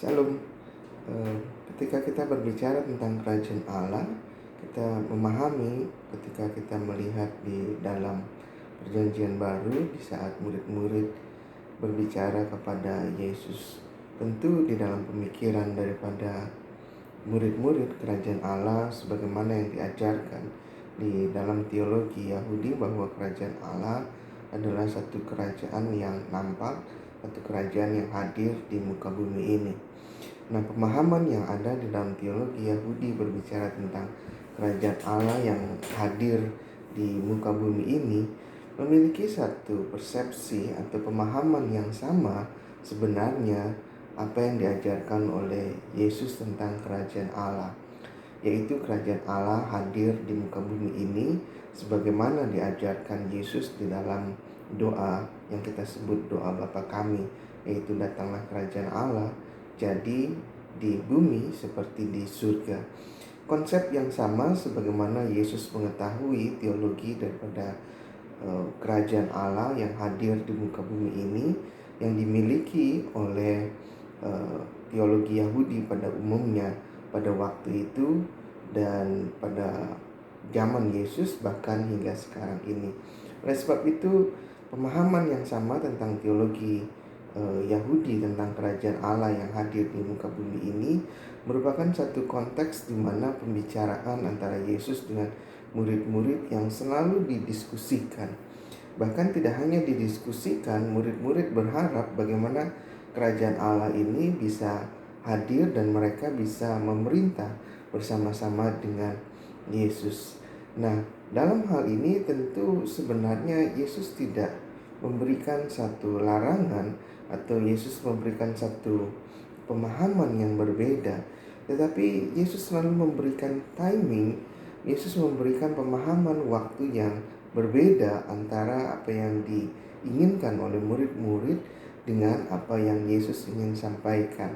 Shalom. Eh, Ketika kita berbicara tentang kerajaan Allah, kita memahami ketika kita melihat di dalam perjanjian baru di saat murid-murid berbicara kepada Yesus. Tentu di dalam pemikiran daripada murid-murid kerajaan Allah sebagaimana yang diajarkan di dalam teologi Yahudi bahwa kerajaan Allah adalah satu kerajaan yang nampak, satu kerajaan yang hadir di muka bumi ini. Nah, pemahaman yang ada di dalam teologi Yahudi berbicara tentang kerajaan Allah yang hadir di muka bumi ini memiliki satu persepsi atau pemahaman yang sama sebenarnya apa yang diajarkan oleh Yesus tentang kerajaan Allah, yaitu kerajaan Allah hadir di muka bumi ini sebagaimana diajarkan Yesus di dalam doa yang kita sebut doa Bapa kami, yaitu datanglah kerajaan Allah jadi di bumi seperti di surga. Konsep yang sama sebagaimana Yesus mengetahui teologi daripada kerajaan Allah yang hadir di muka bumi ini yang dimiliki oleh teologi Yahudi pada umumnya pada waktu itu dan pada zaman Yesus bahkan hingga sekarang ini. Oleh sebab itu pemahaman yang sama tentang teologi Yahudi tentang kerajaan Allah yang hadir di muka bumi ini merupakan satu konteks di mana pembicaraan antara Yesus dengan murid-murid yang selalu didiskusikan. Bahkan tidak hanya didiskusikan, murid-murid berharap bagaimana kerajaan Allah ini bisa hadir dan mereka bisa memerintah bersama-sama dengan Yesus. Nah, dalam hal ini tentu sebenarnya Yesus tidak memberikan satu larangan atau Yesus memberikan satu pemahaman yang berbeda, tetapi Yesus selalu memberikan timing. Yesus memberikan pemahaman waktu yang berbeda antara apa yang diinginkan oleh murid-murid dengan apa yang Yesus ingin sampaikan.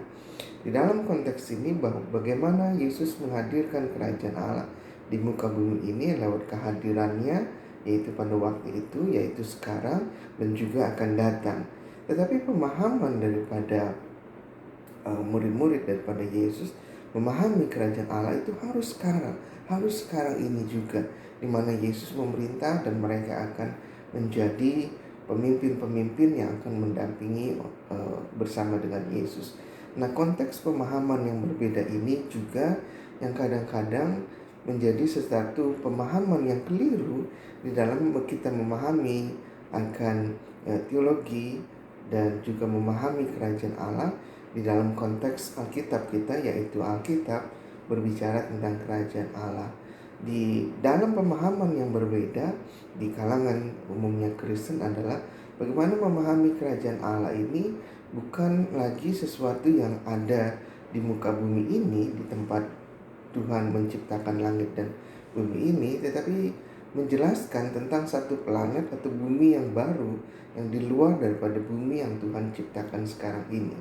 Di dalam konteks ini bagaimana Yesus menghadirkan kerajaan Allah di muka bumi ini lewat kehadirannya, yaitu pada waktu itu, yaitu sekarang dan juga akan datang. Tetapi pemahaman daripada murid-murid daripada Yesus memahami kerajaan Allah itu harus sekarang ini juga, di mana Yesus memerintah dan mereka akan menjadi pemimpin-pemimpin yang akan mendampingi bersama dengan Yesus. Nah, konteks pemahaman yang berbeda ini juga yang kadang-kadang menjadi sesuatu pemahaman yang keliru di dalam kita memahami akan teologi dan juga memahami kerajaan Allah di dalam konteks Alkitab kita, yaitu Alkitab berbicara tentang kerajaan Allah. Di dalam pemahaman yang berbeda di kalangan umumnya Kristen adalah bagaimana memahami kerajaan Allah ini bukan lagi sesuatu yang ada di muka bumi ini, di tempat Tuhan menciptakan langit dan bumi ini, tetapi menjelaskan tentang satu planet atau bumi yang baru yang di luar daripada bumi yang Tuhan ciptakan sekarang ini.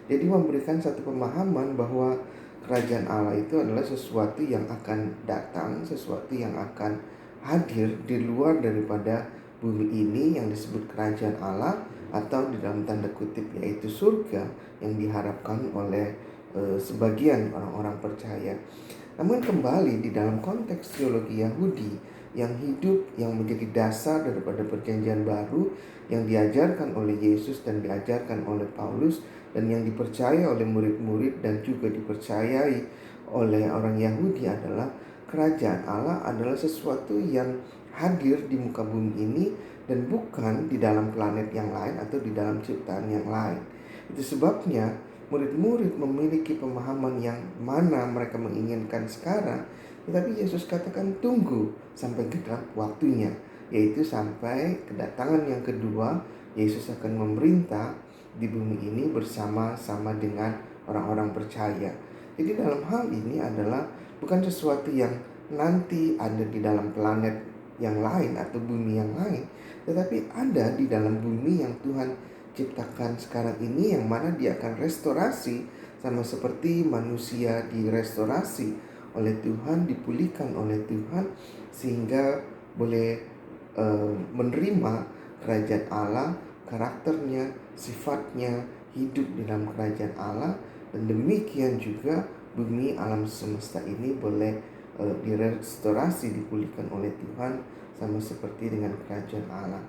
Jadi memberikan satu pemahaman bahwa kerajaan Allah itu adalah sesuatu yang akan datang, sesuatu yang akan hadir di luar daripada bumi ini yang disebut kerajaan Allah, atau di dalam tanda kutip yaitu surga yang diharapkan oleh sebagian orang-orang percaya. Namun kembali di dalam konteks teologi Yahudi yang hidup, yang menjadi dasar daripada perjanjian baru yang diajarkan oleh Yesus dan diajarkan oleh Paulus dan yang dipercaya oleh murid-murid dan juga dipercayai oleh orang Yahudi adalah kerajaan Allah adalah sesuatu yang hadir di muka bumi ini dan bukan di dalam planet yang lain atau di dalam ciptaan yang lain. Itu sebabnya murid-murid memiliki pemahaman yang mana mereka menginginkan sekarang, tetapi Yesus katakan tunggu sampai genap waktunya, yaitu sampai kedatangan yang kedua. Yesus akan memerintah di bumi ini bersama-sama dengan orang-orang percaya. Jadi dalam hal ini adalah bukan sesuatu yang nanti ada di dalam planet yang lain atau bumi yang lain, tetapi ada di dalam bumi yang Tuhan ciptakan sekarang ini, yang mana dia akan restorasi sama seperti manusia direstorasi oleh Tuhan, dipulihkan oleh Tuhan sehingga boleh menerima kerajaan Allah, karakternya, sifatnya, hidup di dalam kerajaan Allah Dan demikian juga bumi alam semesta ini boleh direstorasi, dipulihkan oleh Tuhan, sama seperti dengan kerajaan Allah.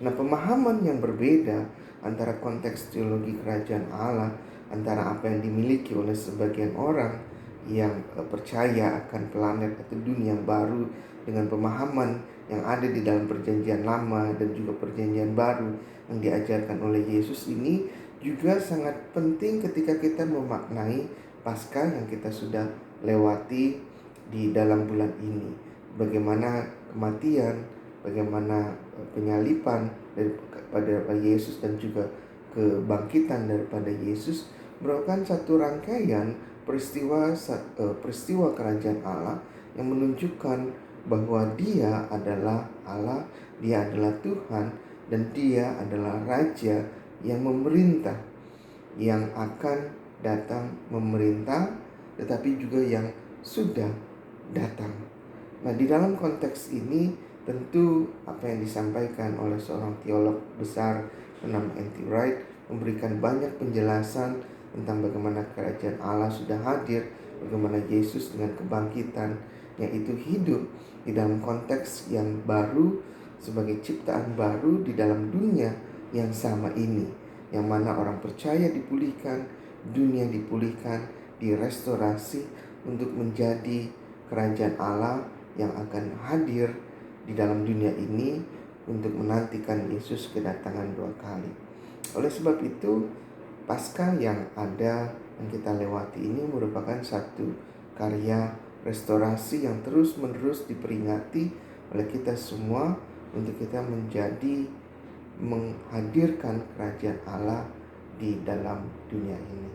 Nah, pemahaman yang berbeda antara konteks teologi kerajaan Allah, antara apa yang dimiliki oleh sebagian orang yang percaya akan planet atau dunia yang baru, dengan pemahaman yang ada di dalam perjanjian lama dan juga perjanjian baru yang diajarkan oleh Yesus ini juga sangat penting ketika kita memaknai Paskah yang kita sudah lewati di dalam bulan ini. Bagaimana kematian, bagaimana penyaliban daripada Yesus dan juga kebangkitan daripada Yesus merupakan satu rangkaian peristiwa kerajaan Allah yang menunjukkan bahwa Dia adalah Allah, Dia adalah Tuhan, dan Dia adalah Raja yang memerintah, yang akan datang memerintah, tetapi juga yang sudah datang. Nah, di dalam konteks ini tentu apa yang disampaikan oleh seorang teolog besar bernama N.T. Wright memberikan banyak penjelasan tentang bagaimana kerajaan Allah sudah hadir, bagaimana Yesus dengan kebangkitan yaitu hidup di dalam konteks yang baru sebagai ciptaan baru di dalam dunia yang sama ini, yang mana orang percaya dipulihkan, dunia dipulihkan, direstorasi untuk menjadi kerajaan Allah yang akan hadir di dalam dunia ini untuk menantikan Yesus kedatangan 2 kali. Oleh sebab itu, Paskah yang ada yang kita lewati ini merupakan satu karya restorasi yang terus-menerus diperingati oleh kita semua untuk kita menghadirkan kerajaan Allah di dalam dunia ini.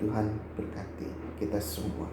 Tuhan berkati kita semua.